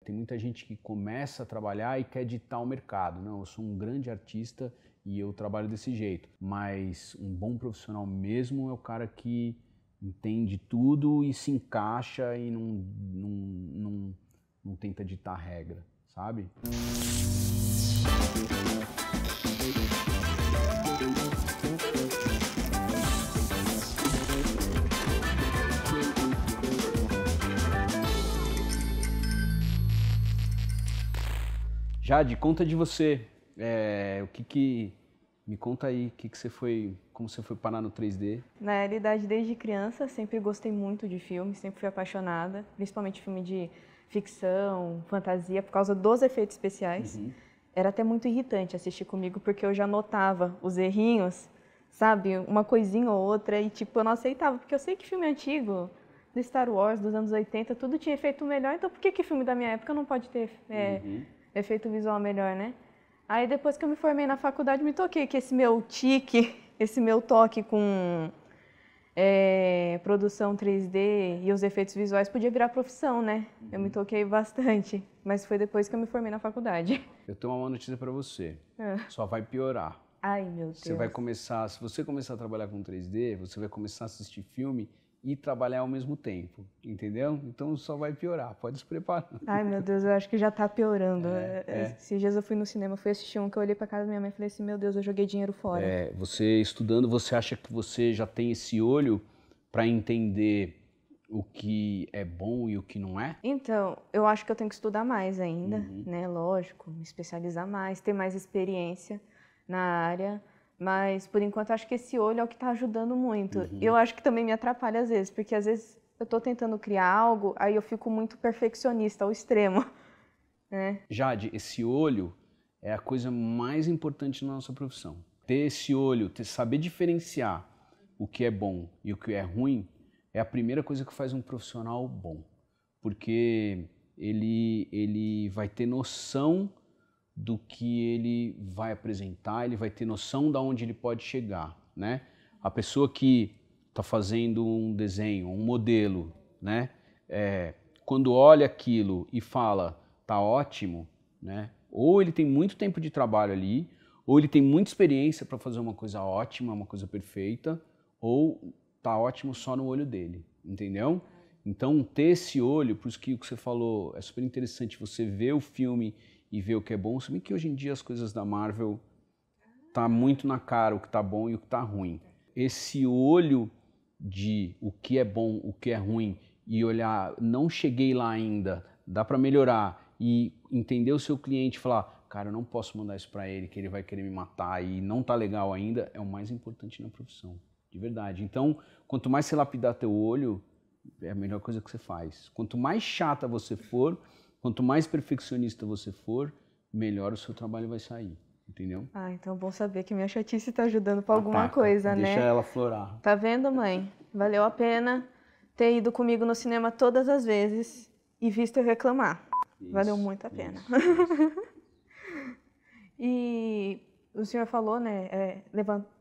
Tem muita gente que começa a trabalhar e quer ditar o mercado. Não, eu sou um grande artista e eu trabalho desse jeito. Mas um bom profissional mesmo é o cara que entende tudo e se encaixa e não tenta ditar regra, sabe? Jade, conta de você. Me conta aí, como você foi parar no 3D? Na realidade, desde criança, sempre gostei muito de filme, sempre fui apaixonada, principalmente filme de ficção, fantasia, por causa dos efeitos especiais. Uhum. Era até muito irritante assistir comigo, porque eu já notava os errinhos, sabe? Uma coisinha ou outra, e tipo, eu não aceitava, porque eu sei que filme antigo, do Star Wars, dos anos 80, tudo tinha efeito melhor, então por que filme da minha época não pode ter efeito visual melhor, né? Aí depois que eu me formei na faculdade, me toquei que esse meu tique, esse meu toque com produção 3D e os efeitos visuais podia virar profissão, né? Eu me toquei bastante, mas foi depois que eu me formei na faculdade. Eu tenho uma má notícia pra você. Só vai piorar. Ai, meu Deus. Se você começar a trabalhar com 3D, você vai começar a assistir filme e trabalhar ao mesmo tempo, entendeu? Então só vai piorar, pode se preparar. Ai, meu Deus, eu acho que já tá piorando. Esses dias eu fui no cinema, fui assistir um que eu olhei pra casa da minha mãe e falei assim, meu Deus, eu joguei dinheiro fora. Você estudando, você acha que você já tem esse olho para entender o que é bom e o que não é? Então, eu acho que eu tenho que estudar mais ainda, né? Lógico, me especializar mais, ter mais experiência na área. Mas, por enquanto, acho que esse olho é o que está ajudando muito. Eu acho que também me atrapalha às vezes, porque às vezes eu estou tentando criar algo, aí eu fico muito perfeccionista ao extremo, né? Jade, esse olho é a coisa mais importante na nossa profissão. Ter esse olho, saber diferenciar o que é bom e o que é ruim, é a primeira coisa que faz um profissional bom. Porque ele vai ter noção do que ele vai apresentar, ele vai ter noção de onde ele pode chegar, né? A pessoa que está fazendo um desenho, um modelo, né? Quando olha aquilo e fala, tá ótimo, né? Ou ele tem muito tempo de trabalho ali, ou ele tem muita experiência para fazer uma coisa ótima, uma coisa perfeita, ou tá ótimo só no olho dele, entendeu? Então, ter esse olho, por isso que o que você falou, é super interessante você ver o filme e ver o que é bom, se bem que hoje em dia as coisas da Marvel tá muito na cara o que tá bom e o que tá ruim. Esse olho de o que é bom, o que é ruim e olhar, não cheguei lá ainda, dá para melhorar e entender o seu cliente e falar, cara, eu não posso mandar isso para ele, que ele vai querer me matar e não tá legal ainda, é o mais importante na profissão, de verdade. Então, quanto mais você lapidar teu olho, é a melhor coisa que você faz. Quanto mais chata você for, quanto mais perfeccionista você for, melhor o seu trabalho vai sair, entendeu? Ah, então é bom saber que minha chatice tá ajudando pra alguma coisa, né? Deixa ela florar. Tá vendo, mãe? Valeu a pena ter ido comigo no cinema todas as vezes e visto eu reclamar. Valeu muito a pena. E o senhor falou, né?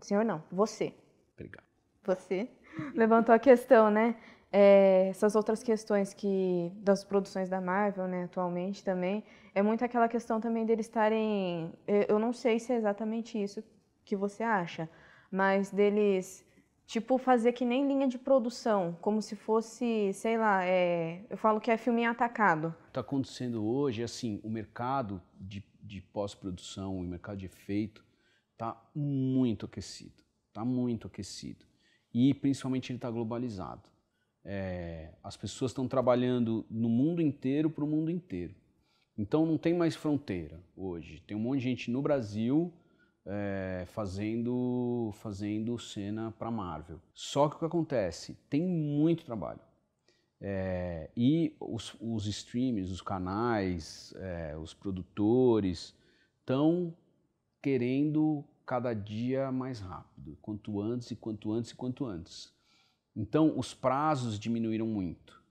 Senhor não, você. Obrigado. Você levantou a questão, né? Essas outras questões das produções da Marvel, né, atualmente também, é muito aquela questão também deles estarem, eu não sei se é exatamente isso que você acha, mas deles, tipo, fazer que nem linha de produção, como se fosse, sei lá, eu falo que é filme em atacado. O que está acontecendo hoje, assim, o mercado de pós-produção, o mercado de efeito, está muito aquecido, e principalmente ele está globalizado. As pessoas estão trabalhando no mundo inteiro para o mundo inteiro. Então não tem mais fronteira hoje. Tem um monte de gente no Brasil fazendo cena para Marvel. Só que o que acontece? Tem muito trabalho. E os streams, os canais, os produtores estão querendo cada dia mais rápido. Quanto antes e quanto antes e quanto antes. Então, os prazos diminuíram muito.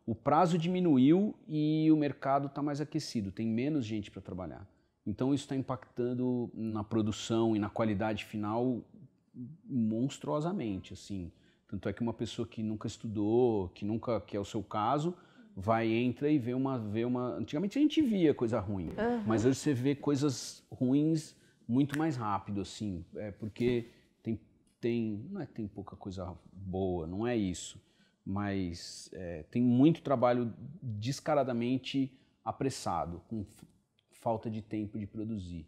O prazo diminuiu e o mercado está mais aquecido, tem menos gente para trabalhar. Então, isso está impactando na produção e na qualidade final monstruosamente, assim. Tanto é que uma pessoa que nunca estudou, que é o seu caso, entra e vê uma... Antigamente a gente via coisa ruim, mas hoje você vê coisas ruins muito mais rápido, assim, porque não é que tem pouca coisa boa, não é isso, mas tem muito trabalho descaradamente apressado, com falta de tempo de produzir,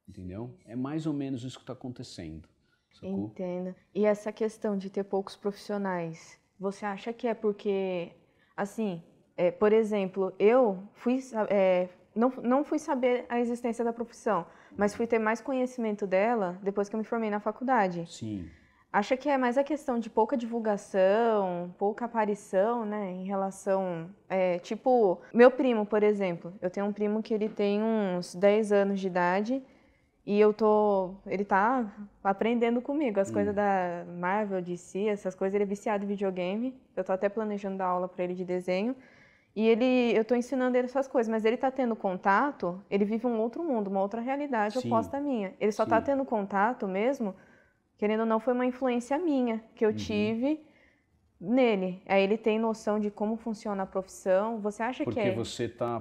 entendeu? É mais ou menos isso que está acontecendo, sacou? Entendo. E essa questão de ter poucos profissionais, você acha que é porque, assim, por exemplo, eu não fui saber a existência da profissão, mas fui ter mais conhecimento dela depois que eu me formei na faculdade. Sim. Acha que é mais a questão de pouca divulgação, pouca aparição, né, em relação, tipo, meu primo, por exemplo, eu tenho um primo que ele tem uns 10 anos de idade e ele tá aprendendo comigo as coisas da Marvel, DC, essas coisas, ele é viciado em videogame, eu tô até planejando dar aula para ele de desenho e eu tô ensinando ele essas coisas, mas ele tá tendo contato, ele vive um outro mundo, uma outra realidade oposta à minha, ele só tá tendo contato mesmo. Querendo ou não, foi uma influência minha que eu tive nele. Aí ele tem noção de como funciona a profissão. Você acha que é?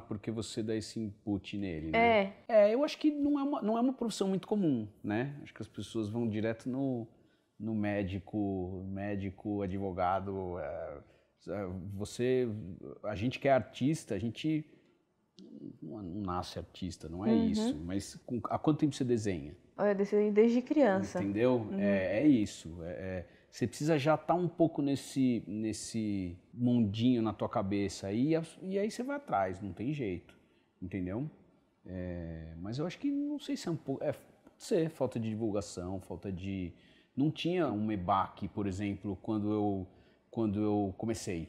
Porque você dá esse input nele, né? Eu acho que não é uma profissão muito comum, né? Acho que as pessoas vão direto no médico, advogado. A gente que é artista, a gente não nasce artista, não é isso. Mas há quanto tempo você desenha? Eu desenho desde criança. Entendeu? É isso. Você precisa já estar um pouco nesse mundinho na tua cabeça e aí você vai atrás, não tem jeito. Entendeu? Mas eu acho que, não sei se é um pouco... pode ser falta de divulgação, falta de... Não tinha um MEBAC, por exemplo, quando eu comecei.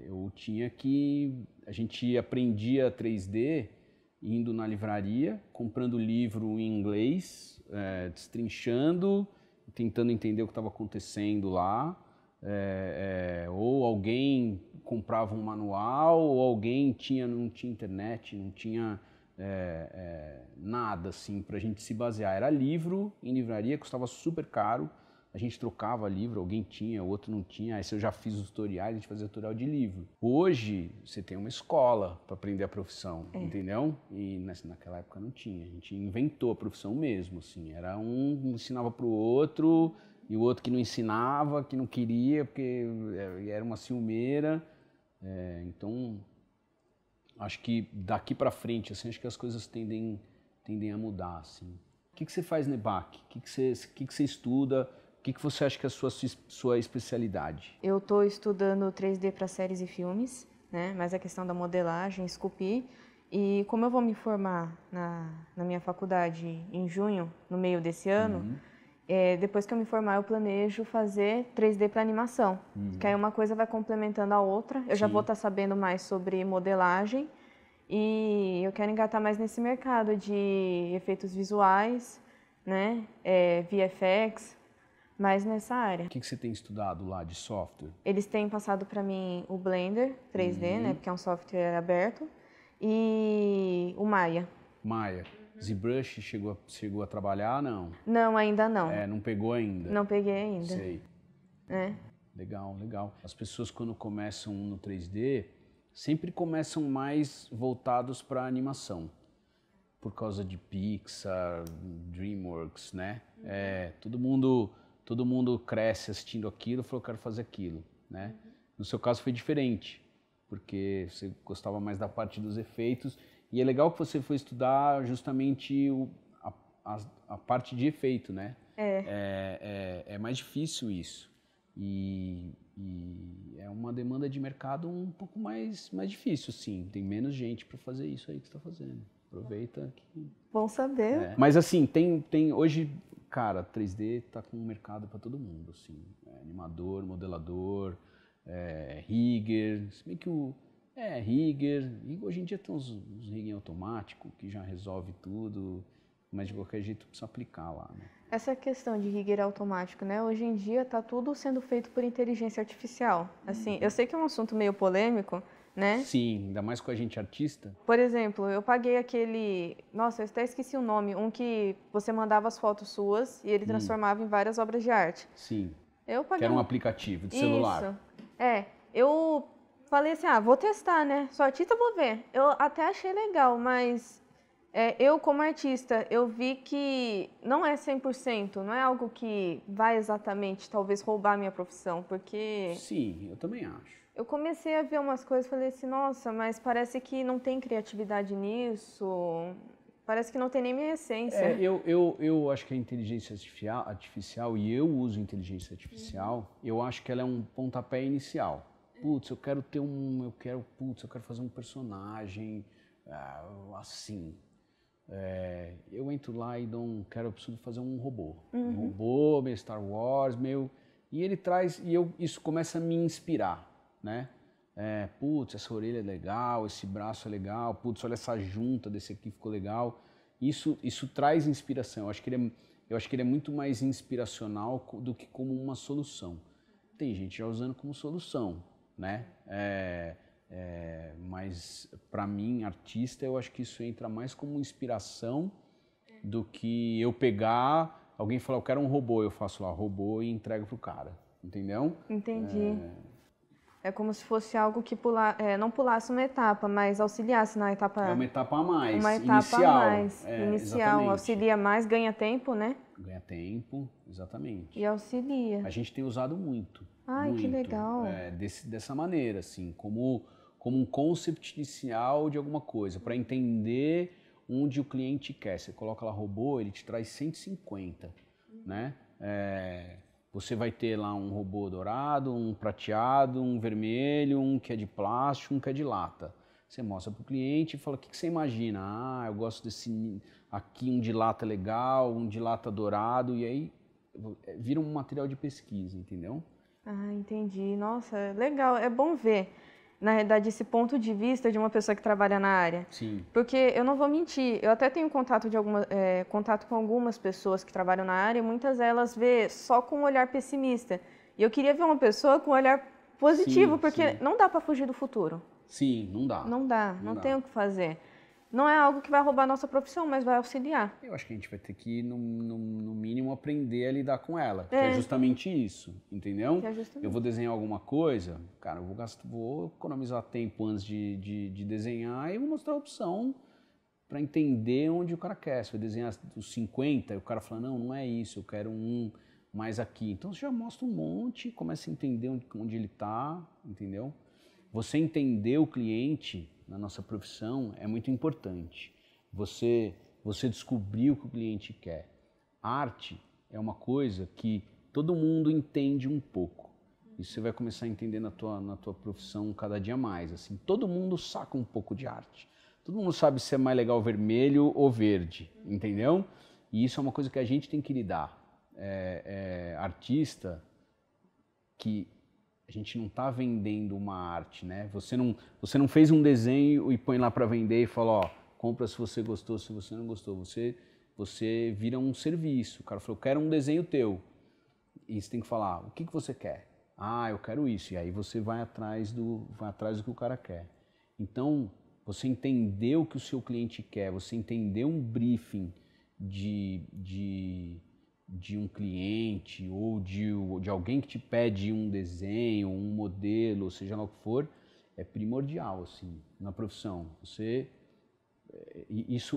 Eu tinha que... A gente aprendia 3D... indo na livraria, comprando livro em inglês, destrinchando, tentando entender o que estava acontecendo lá, ou alguém comprava um manual, ou alguém não tinha internet, não tinha nada assim para a gente se basear. Era livro em livraria, custava super caro, a gente trocava livro, alguém tinha, o outro não tinha, aí eu já fiz os tutoriais, a gente fazia tutorial de livro. Hoje, você tem uma escola para aprender a profissão, entendeu? E naquela época não tinha, a gente inventou a profissão mesmo, assim, era um ensinava para o outro, e o outro que não ensinava, que não queria, porque era uma ciumeira, então, acho que daqui para frente, assim, acho que as coisas tendem a mudar, assim. O que você faz no EBAC? O que você estuda? O que você acha que é a sua especialidade? Eu estou estudando 3D para séries e filmes, né? Mas a questão da modelagem, esculpir. E como eu vou me formar na minha faculdade em junho, no meio desse ano, depois que eu me formar, eu planejo fazer 3D para animação. Que aí uma coisa vai complementando a outra. Eu já vou estar sabendo mais sobre modelagem. E eu quero engatar mais nesse mercado de efeitos visuais, né? VFX, mais nessa área. O que você tem estudado lá de software? Eles têm passado para mim o Blender 3D, né? Porque é um software aberto. E o Maya. Maya. ZBrush chegou a trabalhar, não? Não, ainda não. Não pegou ainda? Não peguei ainda. Sei. Legal. As pessoas quando começam no 3D, sempre começam mais voltados para animação. Por causa de Pixar, DreamWorks, né? Todo mundo cresce assistindo aquilo e falou, eu quero fazer aquilo, né? No seu caso foi diferente, porque você gostava mais da parte dos efeitos e é legal que você foi estudar justamente a parte de efeito, né? É mais difícil isso e é uma demanda de mercado um pouco mais difícil, sim. Tem menos gente para fazer isso aí que você está fazendo. Aproveita que... Bom saber. Mas assim, tem hoje... Cara, 3D tá com um mercado para todo mundo, assim, animador, modelador, rigger, se bem que rigger, e hoje em dia tem uns rigger automático que já resolve tudo, mas de qualquer jeito precisa aplicar lá, né? Essa questão de rigger automático, né? Hoje em dia tá tudo sendo feito por inteligência artificial. Assim, eu sei que é um assunto meio polêmico, né? Sim, ainda mais com a gente artista. Por exemplo, eu paguei nossa, eu até esqueci o nome, um que você mandava as fotos suas e ele transformava em várias obras de arte. Sim. Eu paguei que era um aplicativo de celular. Isso. eu falei assim, vou testar, né? Sou artista, vou ver. Eu até achei legal, mas eu como artista, eu vi que não é 100%, não é algo que vai exatamente, talvez, roubar a minha profissão, porque... Sim, eu também acho. Eu comecei a ver umas coisas e falei assim, nossa, mas parece que não tem criatividade nisso, parece que não tem nem minha essência. Eu acho que a inteligência artificial, e eu uso inteligência artificial, eu acho que ela é um pontapé inicial. Putz, eu quero fazer um personagem assim. Eu entro lá e eu preciso fazer um robô. Um robô, meio Star Wars, e ele traz, isso começa a me inspirar, né? Putz, essa orelha é legal, esse braço é legal, putz, olha essa junta desse aqui ficou legal. Isso traz inspiração. Eu acho que ele é muito mais inspiracional do que como uma solução. Tem gente já usando como solução, né? Mas para mim, artista, eu acho que isso entra mais como inspiração do que eu pegar, alguém falar, eu quero um robô, eu faço lá robô e entrego pro cara, entendeu? Entendi. É como se fosse algo que não pulasse uma etapa, mas auxiliasse na etapa... É uma etapa a mais, uma etapa inicial. a mais, inicial, Exatamente. auxilia mais, ganha tempo, né? Ganha tempo, exatamente. E auxilia. A gente tem usado muito. Ai, muito, que legal. Dessa maneira, assim, como um concept inicial de alguma coisa, para entender onde o cliente quer. Você coloca lá robô, ele te traz 150, né? Você vai ter lá um robô dourado, um prateado, um vermelho, um que é de plástico, um que é de lata. Você mostra para o cliente e fala, o que você imagina? Eu gosto desse aqui, um de lata legal, um de lata dourado, e aí vira um material de pesquisa, entendeu? Entendi. Nossa, legal. É bom ver, na realidade, esse ponto de vista de uma pessoa que trabalha na área. Sim. Porque eu não vou mentir, eu até tenho contato com algumas pessoas que trabalham na área e muitas delas vê só com um olhar pessimista. E eu queria ver uma pessoa com um olhar positivo, porque não dá para fugir do futuro. Sim, não dá. Não dá, não tem o que fazer. Não é algo que vai roubar a nossa profissão, mas vai auxiliar. Eu acho que a gente vai ter que, no mínimo, aprender a lidar com ela. Que é justamente isso, entendeu? Eu vou desenhar alguma coisa, cara, eu vou economizar tempo antes de desenhar e vou mostrar a opção para entender onde o cara quer. Se vai desenhar os 50, e o cara fala, não é isso, eu quero um mais aqui. Então você já mostra um monte, começa a entender onde ele está, entendeu? Você entender o cliente na nossa profissão é muito importante. Você descobrir o que o cliente quer. Arte é uma coisa que todo mundo entende um pouco. E você vai começar a entender na tua profissão cada dia mais. Assim, todo mundo saca um pouco de arte. Todo mundo sabe se é mais legal vermelho ou verde, entendeu? E isso é uma coisa que a gente tem que lidar. Artista que a gente não está vendendo uma arte, né? Você não fez um desenho e põe lá para vender e fala, ó, compra se você gostou, se você não gostou. Você vira um serviço. O cara falou, eu quero um desenho teu. E você tem que falar, o que você quer? Eu quero isso. E aí você vai atrás do que o cara quer. Então, você entender o que o seu cliente quer, você entender um briefing de um cliente ou de alguém que te pede um desenho, um modelo, seja lá o que for, é primordial, assim, na profissão.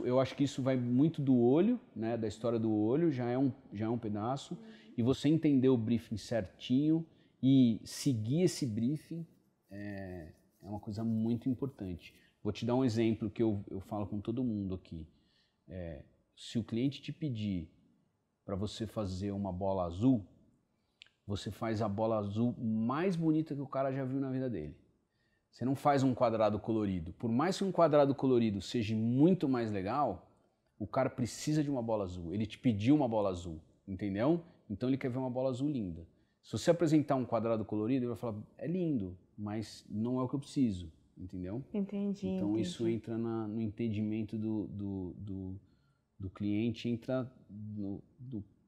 Eu acho que isso vai muito do olho, né, da história do olho, já é um pedaço, e você entender o briefing certinho e seguir esse briefing é uma coisa muito importante. Vou te dar um exemplo que eu falo com todo mundo aqui. Se o cliente te pedir para você fazer uma bola azul, você faz a bola azul mais bonita que o cara já viu na vida dele. Você não faz um quadrado colorido. Por mais que um quadrado colorido seja muito mais legal, o cara precisa de uma bola azul. Ele te pediu uma bola azul, entendeu? Então ele quer ver uma bola azul linda. Se você apresentar um quadrado colorido, ele vai falar, é lindo, mas não é o que eu preciso, entendeu? Entendi. Então isso entra no entendimento do cliente, entra no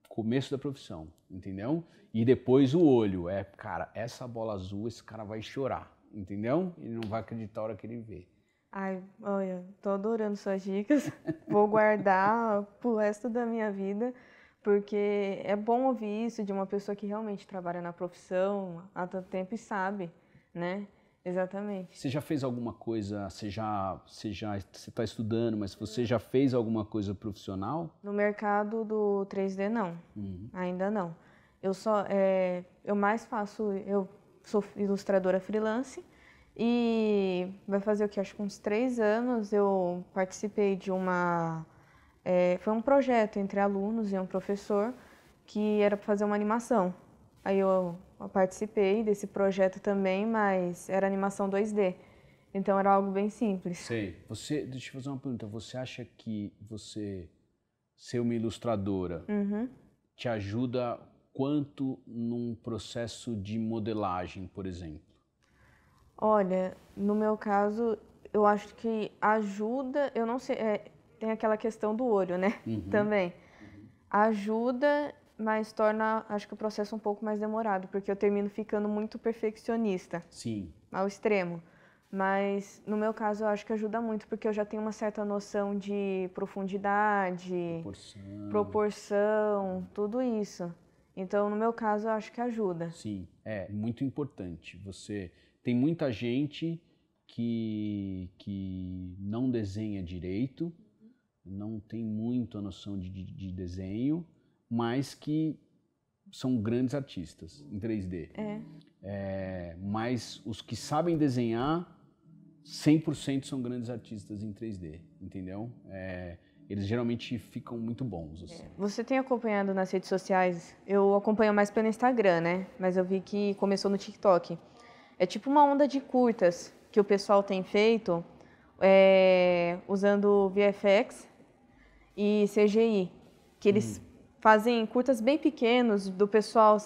começo da profissão, entendeu? E depois o olho, cara, essa bola azul, esse cara vai chorar, entendeu? Ele não vai acreditar a hora que ele vê. Ai, olha, tô adorando suas dicas, vou guardar pro resto da minha vida, porque é bom ouvir isso de uma pessoa que realmente trabalha na profissão há tanto tempo e sabe né? Exatamente. Você já fez alguma coisa, você está estudando, mas você já fez alguma coisa profissional? No mercado do 3D, não. Ainda não. Eu mais faço, eu sou ilustradora freelance e vai fazer o que? Acho que uns 3 anos eu participei de foi um projeto entre alunos e um professor que era para fazer uma animação. Aí eu participei desse projeto também, mas era animação 2D. Então era algo bem simples. Sei. Deixa eu fazer uma pergunta. Você acha que você ser uma ilustradora te ajuda quanto num processo de modelagem, por exemplo? Olha, no meu caso, eu acho que ajuda, eu não sei, tem aquela questão do olho, né? Também. Ajuda, mas torna, acho que o processo um pouco mais demorado, porque eu termino ficando muito perfeccionista. Sim. Ao extremo. Mas no meu caso eu acho que ajuda muito, porque eu já tenho uma certa noção de profundidade, proporção, tudo isso. Então, no meu caso, eu acho que ajuda. Sim, é muito importante. Tem muita gente que não desenha direito, não tem muito a noção de desenho, mas que são grandes artistas em 3D. Mas os que sabem desenhar, 100% são grandes artistas em 3D, entendeu? Eles geralmente ficam muito bons. Assim. Você tem acompanhado nas redes sociais? Eu acompanho mais pelo Instagram, né? Mas eu vi que começou no TikTok. É tipo uma onda de curtas que o pessoal tem feito usando VFX e CGI. Que eles fazem curtas bem pequenos do pessoal.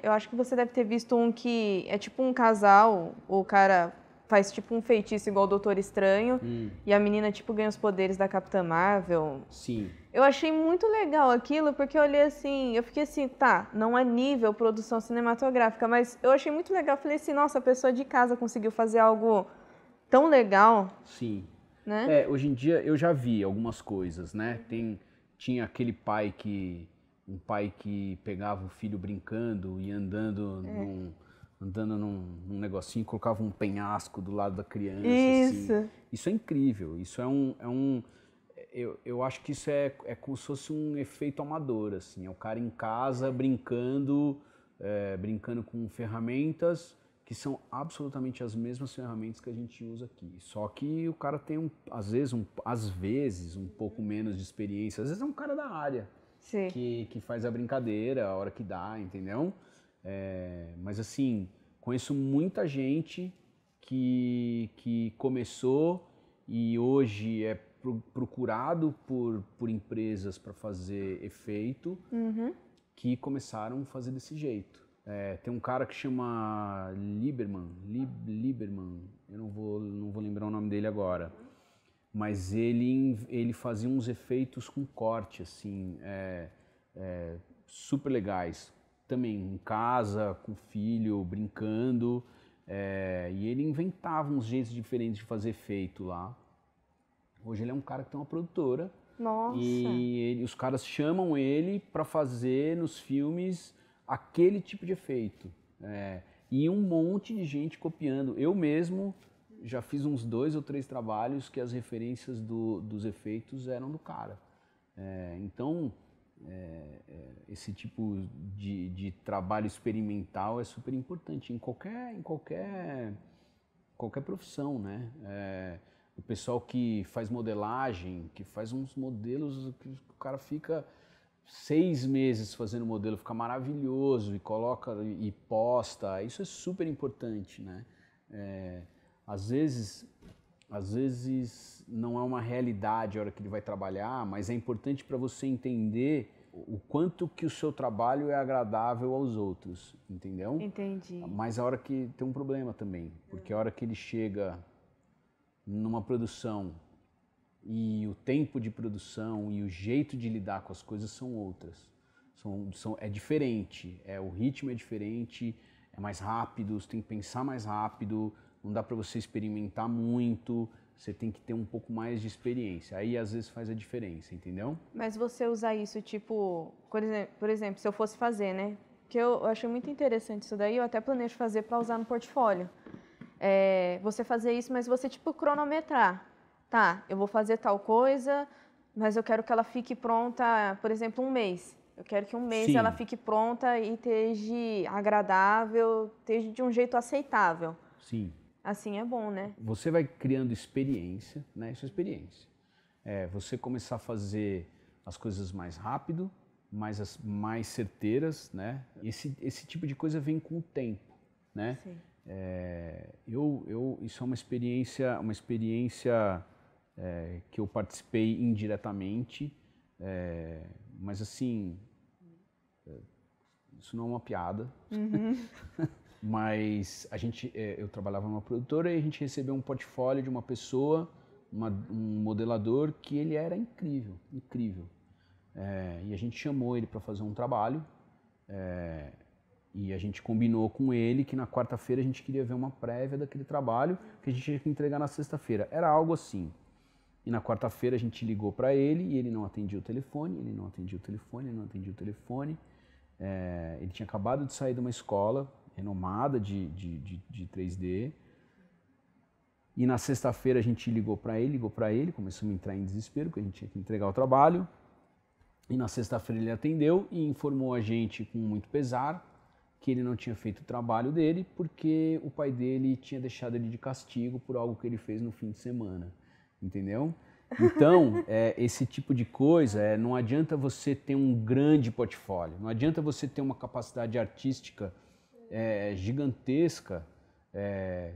Eu acho que você deve ter visto um que é tipo um casal, o cara faz tipo um feitiço igual o Doutor Estranho e a menina tipo ganha os poderes da Capitã Marvel. Sim. Eu achei muito legal aquilo porque eu olhei assim, eu fiquei assim, tá, não é nível produção cinematográfica, mas eu achei muito legal. Eu falei assim, nossa, a pessoa de casa conseguiu fazer algo tão legal. Sim. Né? Hoje em dia eu já vi algumas coisas, né? Tinha aquele um pai que pegava o filho brincando e andando num negocinho, colocava um penhasco do lado da criança. Isso. Assim. Isso é incrível. Isso eu acho que isso é como se fosse um efeito amador, assim. É o cara em casa brincando com ferramentas que são absolutamente as mesmas ferramentas que a gente usa aqui. Só que o cara tem, às vezes, um pouco menos de experiência. Às vezes é um cara da área que faz a brincadeira a hora que dá, entendeu? Mas assim, conheço muita gente que começou e hoje é procurado por empresas para fazer efeito que começaram a fazer desse jeito. Tem um cara que chama Lieberman, eu não vou lembrar o nome dele agora, mas ele fazia uns efeitos com corte, assim, super legais. Também em casa, com o filho, brincando, e ele inventava uns jeitos diferentes de fazer efeito lá. Hoje ele é um cara que tem uma produtora. Nossa. E os caras chamam ele para fazer nos filmes aquele tipo de efeito. E um monte de gente copiando. Eu mesmo já fiz uns 2 ou 3 trabalhos que as referências dos efeitos eram do cara. Então, esse tipo de trabalho experimental é super importante em qualquer profissão, né? O pessoal que faz modelagem, que faz uns modelos que o cara fica 6 meses fazendo modelo, fica maravilhoso e coloca e posta, isso é super importante, né? Às vezes não é uma realidade a hora que ele vai trabalhar, mas é importante para você entender o quanto que o seu trabalho é agradável aos outros, entendeu? Entendi. Mas a hora que tem um problema também, porque a hora que ele chega numa produção e o tempo de produção e o jeito de lidar com as coisas são outras. É diferente, o ritmo é diferente, é mais rápido, você tem que pensar mais rápido, não dá para você experimentar muito, você tem que ter um pouco mais de experiência. Aí às vezes faz a diferença, entendeu? Mas você usar isso, tipo, por exemplo, se eu fosse fazer, né? Que eu achei muito interessante isso daí, eu até planejo fazer para usar no portfólio. você fazer isso, mas você, tipo, cronometrar. Tá, eu vou fazer tal coisa, mas eu quero que ela fique pronta, por exemplo, um mês. Eu quero que um mês ela fique pronta e esteja agradável, esteja de um jeito aceitável. Sim. Assim é bom, né? Você vai criando experiência, né? Isso é experiência. Você começar a fazer as coisas mais rápido, mais certeiras, né? Esse tipo de coisa vem com o tempo, né? Sim. Isso é uma experiência que eu participei indiretamente, mas assim, isso não é uma piada. Uhum. Mas eu trabalhava numa produtora e a gente recebeu um portfólio de uma pessoa, um modelador que ele era incrível, incrível. E a gente chamou ele para fazer um trabalho e a gente combinou com ele que na quarta-feira a gente queria ver uma prévia daquele trabalho que a gente tinha que entregar na sexta-feira. Era algo assim. E na quarta-feira a gente ligou para ele e ele não atendia o telefone, ele não atendia o telefone, ele não atendia o telefone. Ele tinha acabado de sair de uma escola renomada de 3D. E na sexta-feira a gente ligou para ele, começamos a entrar em desespero, porque a gente tinha que entregar o trabalho. E na sexta-feira ele atendeu e informou a gente com muito pesar que ele não tinha feito o trabalho dele porque o pai dele tinha deixado ele de castigo por algo que ele fez no fim de semana, entendeu? Então, esse tipo de coisa, não adianta você ter um grande portfólio, não adianta você ter uma capacidade artística gigantesca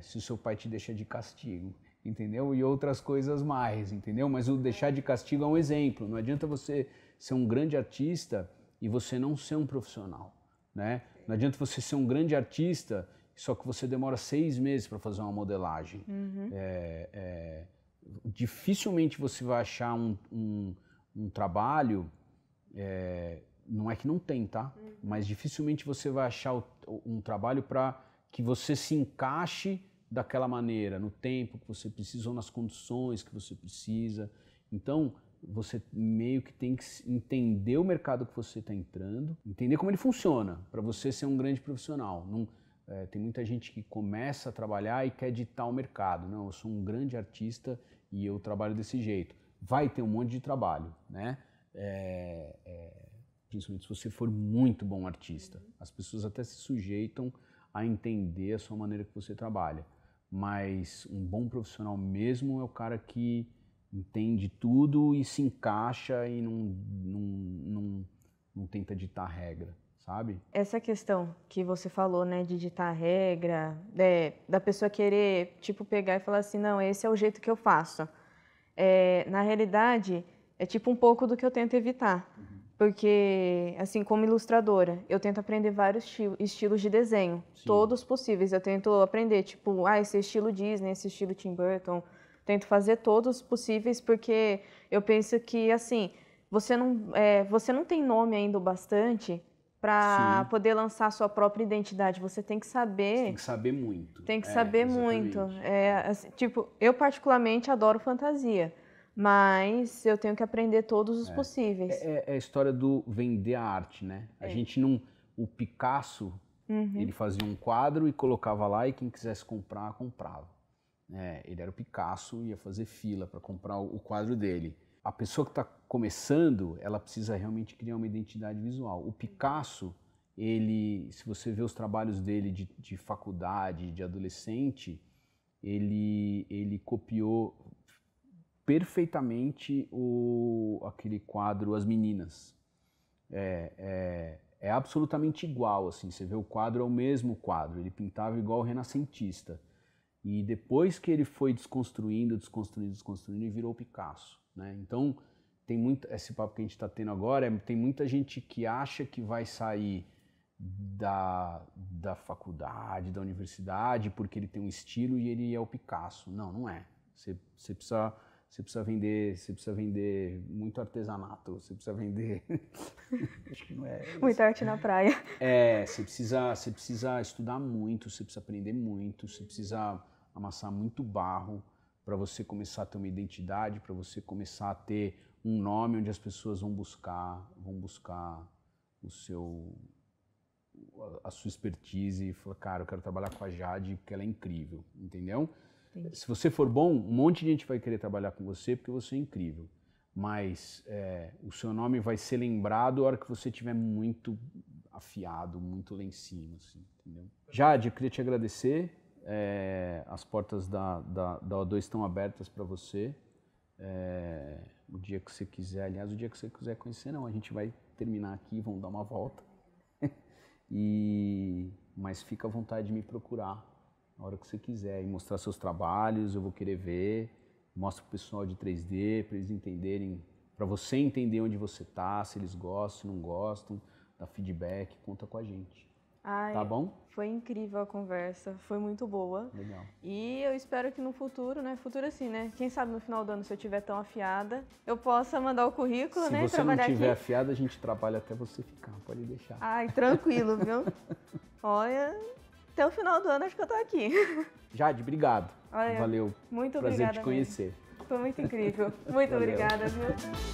se o seu pai te deixa de castigo, entendeu? E outras coisas mais, entendeu? Mas o deixar de castigo é um exemplo, não adianta você ser um grande artista e você não ser um profissional, né? Não adianta você ser um grande artista, só que você demora 6 meses para fazer uma modelagem. Uhum. Dificilmente você vai achar um trabalho, não é que não tem, tá? Mas dificilmente você vai achar um trabalho para que você se encaixe daquela maneira, no tempo que você precisa ou nas condições que você precisa. Então, você meio que tem que entender o mercado que você está entrando, entender como ele funciona, para você ser um grande profissional. Tem muita gente que começa a trabalhar e quer ditar o mercado. Não, eu sou um grande artista e eu trabalho desse jeito. Vai ter um monte de trabalho, né? Principalmente se você for muito bom artista. As pessoas até se sujeitam a entender a sua maneira que você trabalha. Mas um bom profissional mesmo é o cara que entende tudo e se encaixa e não tenta ditar regra, sabe? Essa questão que você falou, né, de ditar regra, da pessoa querer, tipo, pegar e falar assim, não, esse é o jeito que eu faço. Na realidade, é tipo um pouco do que eu tento evitar. Porque, assim, como ilustradora, eu tento aprender vários estilos de desenho, Sim. Todos possíveis. Eu tento aprender, tipo, esse estilo Disney, esse estilo Tim Burton. Tento fazer todos possíveis, porque eu penso que, assim, você não tem nome ainda o bastante para poder lançar a sua própria identidade. Você tem que saber... Você tem que saber muito. Tem que saber muito. Assim, tipo, eu particularmente adoro fantasia, mas eu tenho que aprender todos os possíveis. É a história do vender a arte, né? A gente não... O Picasso, ele fazia um quadro e colocava lá e quem quisesse comprar, comprava. Ele era o Picasso, ia fazer fila para comprar o quadro dele. A pessoa que está começando, ela precisa realmente criar uma identidade visual. O Picasso, se você vê os trabalhos dele de faculdade, de adolescente, ele copiou perfeitamente aquele quadro As Meninas. É absolutamente igual, assim, você vê o quadro, é o mesmo quadro, ele pintava igual o renascentista. E depois que ele foi desconstruindo, ele virou o Picasso, né? Então, esse papo que a gente está tendo agora, tem muita gente que acha que vai sair da faculdade, da universidade, porque ele tem um estilo e ele é o Picasso. Não, não é. Você precisa vender muito artesanato, você precisa vender... Acho que não é isso. Muita arte na praia. Você precisa estudar muito, você precisa aprender muito, você precisa amassar muito barro para você começar a ter uma identidade, para você começar a ter um nome onde as pessoas vão buscar a sua expertise e falar, cara, eu quero trabalhar com a Jade porque ela é incrível, entendeu? Entendi. Se você for bom, um monte de gente vai querer trabalhar com você porque você é incrível. Mas o seu nome vai ser lembrado a hora que você estiver muito afiado, muito lá em cima, assim, entendeu? Jade, eu queria te agradecer. As portas da O2 estão abertas para você. O dia que você quiser, aliás, o dia que você quiser conhecer, não, a gente vai terminar aqui, vamos dar uma volta. Mas fica à vontade de me procurar na hora que você quiser e mostrar seus trabalhos, eu vou querer ver. Mostra pro pessoal de 3D para eles entenderem, para você entender onde você tá, se eles gostam, se não gostam, dá feedback, conta com a gente. Ai, Tá bom? foi incrível a conversa, foi muito boa. Legal. E eu espero que no futuro, né? Futuro assim, né? Quem sabe no final do ano, se eu estiver tão afiada, eu possa mandar o currículo, né? Se você não tiver aqui. afiada, a gente trabalha até você ficar, pode deixar. Ai, tranquilo, viu? Olha, até o final do ano acho que eu tô aqui. Jade, obrigado. Olha, Valeu. Muito Prazer obrigada. te conhecer. Mesmo. Foi muito incrível. Muito Valeu. obrigada, viu?